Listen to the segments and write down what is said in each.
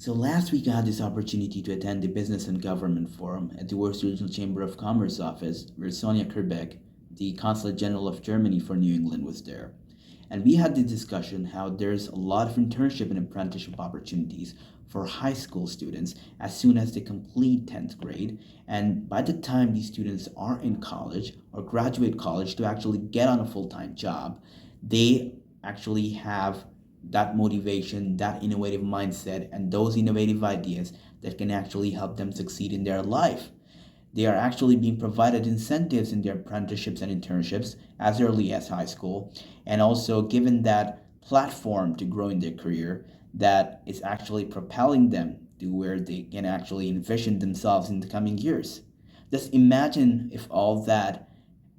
So last week I had this opportunity to attend the Business and Government Forum at the Worcester Regional Chamber of Commerce office, where Sonia Kerbeck, the Consulate General of Germany for New England, was there. And we had the discussion how there's a lot of internship and apprenticeship opportunities for high school students as soon as they complete 10th grade. And by the time these students are in college or graduate college to actually get on a full-time job, they actually have that motivation, that innovative mindset, and those innovative ideas that can actually help them succeed in their life. They are actually being provided incentives in their apprenticeships and internships as early as high school, and also given that platform to grow in their career that is actually propelling them to where they can actually envision themselves in the coming years. Just imagine if all that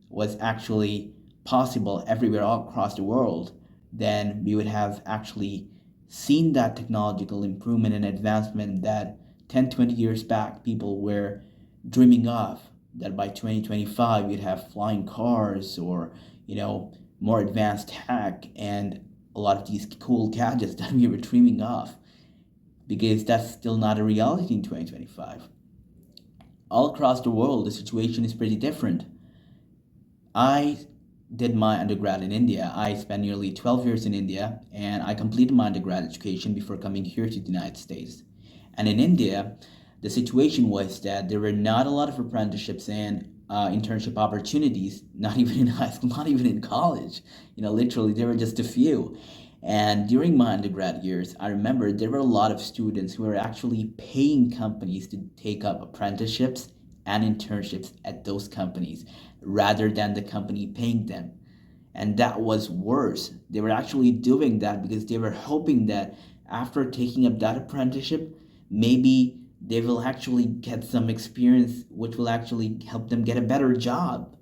was actually possible everywhere all across the world, then we would have actually seen that technological improvement and advancement that 10, 20 years back people were dreaming of, that by 2025 we'd have flying cars or, more advanced tech and a lot of these cool gadgets that we were dreaming of, because that's still not a reality in 2025. All across the world, the situation is pretty different. I did my undergrad in India. I spent nearly 12 years in India, and I completed my undergrad education before coming here to the United States. And in India, the situation was that there were not a lot of apprenticeships and internship opportunities, not even in high school, not even in college. Literally, there were just a few. And during my undergrad years, I remember there were a lot of students who were actually paying companies to take up apprenticeships and internships at those companies rather than the company paying them. And that was worse. They were actually doing that because they were hoping that after taking up that apprenticeship, maybe they will actually get some experience which will actually help them get a better job.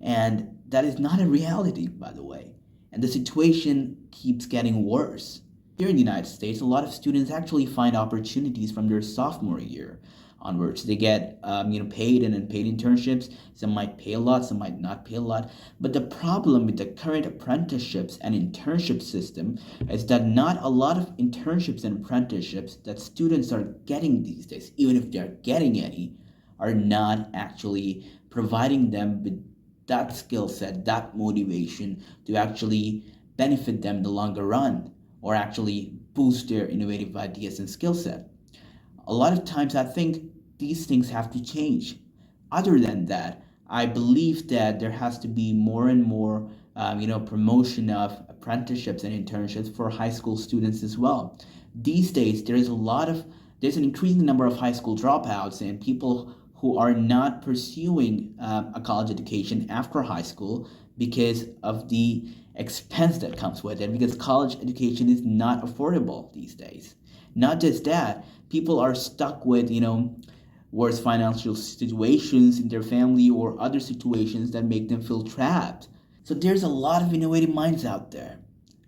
And that is not a reality, by the way. And the situation keeps getting worse. Here in the United States, a lot of students actually find opportunities from their sophomore year onwards. They get paid and unpaid internships. Some might pay a lot, some might not pay a lot. But the problem with the current apprenticeships and internship system is that not a lot of internships and apprenticeships that students are getting these days, even if they're getting any, are not actually providing them with that skill set, that motivation to actually benefit them in the longer run or actually boost their innovative ideas and skill set. A lot of times I think these things have to change. Other than that, I believe that there has to be more and more, promotion of apprenticeships and internships for high school students as well. These days, there's an increasing number of high school dropouts and people who are not pursuing a college education after high school because of the expense that comes with it, because college education is not affordable these days. Not just that, people are stuck with, worse financial situations in their family or other situations that make them feel trapped. So there's a lot of innovative minds out there,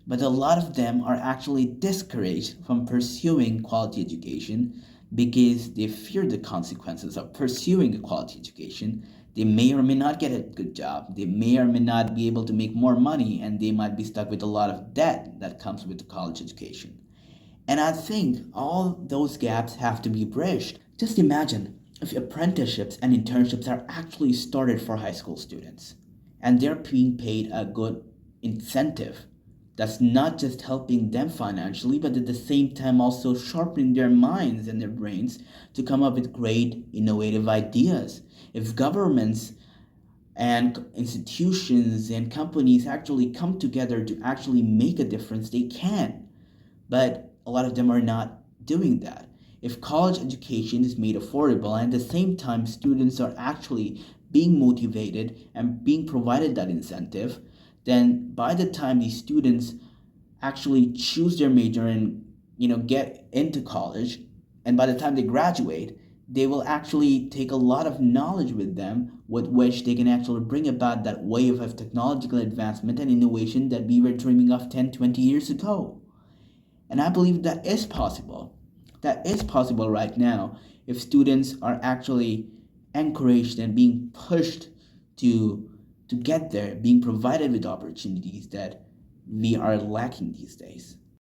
but a lot of them are actually discouraged from pursuing quality education because they fear the consequences of pursuing a quality education. They may or may not get a good job. They may or may not be able to make more money, and they might be stuck with a lot of debt that comes with the college education. And I think all those gaps have to be bridged. Just imagine if apprenticeships and internships are actually started for high school students and they're being paid a good incentive that's not just helping them financially, but at the same time also sharpening their minds and their brains to come up with great innovative ideas. If governments and institutions and companies actually come together to actually make a difference, they can. But a lot of them are not doing that. If college education is made affordable and at the same time students are actually being motivated and being provided that incentive, then by the time these students actually choose their major and get into college, and by the time they graduate, they will actually take a lot of knowledge with them with which they can actually bring about that wave of technological advancement and innovation that we were dreaming of 10, 20 years ago. And I believe that is possible. That is possible right now if students are actually encouraged and being pushed to get there, being provided with opportunities that we are lacking these days.